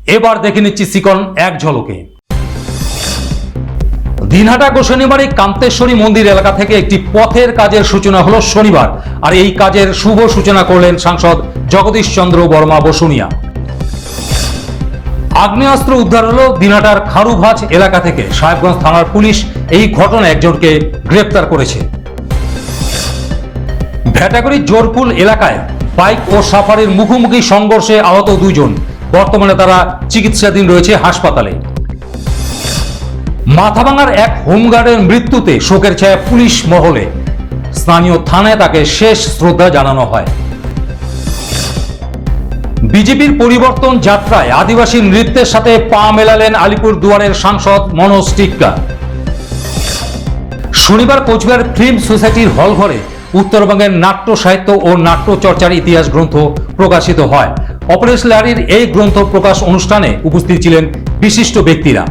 এবার দেখে নিচ্ছি চিকন এক ঝলকে। দিনহাটা গোসাইনীবাড়ি কান্তেশ্বরী মন্দির এলাকা থেকে একটি পথের কাজের সূচনা হলো শনিবার। আর এই কাজের শুভ সূচনা করলেন সাংসদ জগদীশ চন্দ্র বর্মা বসুনিয়া। আগ্নেয়াস্ত্র উদ্ধার হলো দিনহাটার খারুভাজ এলাকা থেকে। সাহেবগঞ্জ থানার পুলিশ এই ঘটনায় একজনকে গ্রেপ্তার করেছে। ভেটাগুড়ি জোরপুল এলাকায় বাইক ও সাফারির মুখোমুখি সংঘর্ষে আহত দুইজন। বর্তমানে তারা চিকিৎসাধীন রয়েছে হাসপাতালে। মাথাভাঙার এক হোমগার্ডের মৃত্যুতে শোকের ছায়া পুলিশ মহলে। স্থানীয় থানায় তাকে শেষ শ্রদ্ধা জানানো হয়। বিজেপির পরিবর্তন যাত্রায় আদিবাসী নৃত্যের সাথে পা মেলালেন আলিপুর দুয়ারের সাংসদ মনোজ টিক্কা। শনিবার কোচবিহার ফিল্ম সোসাইটির হলঘরে উত্তরবঙ্গের নাট্য সাহিত্য ও নাট্য চর্চার ইতিহাস গ্রন্থ প্রকাশিত হয়। অপরেশ লাহিড়ীর এই গ্রন্থ প্রকাশ অনুষ্ঠানে উপস্থিত ছিলেন বিশিষ্ট ব্যক্তিরা।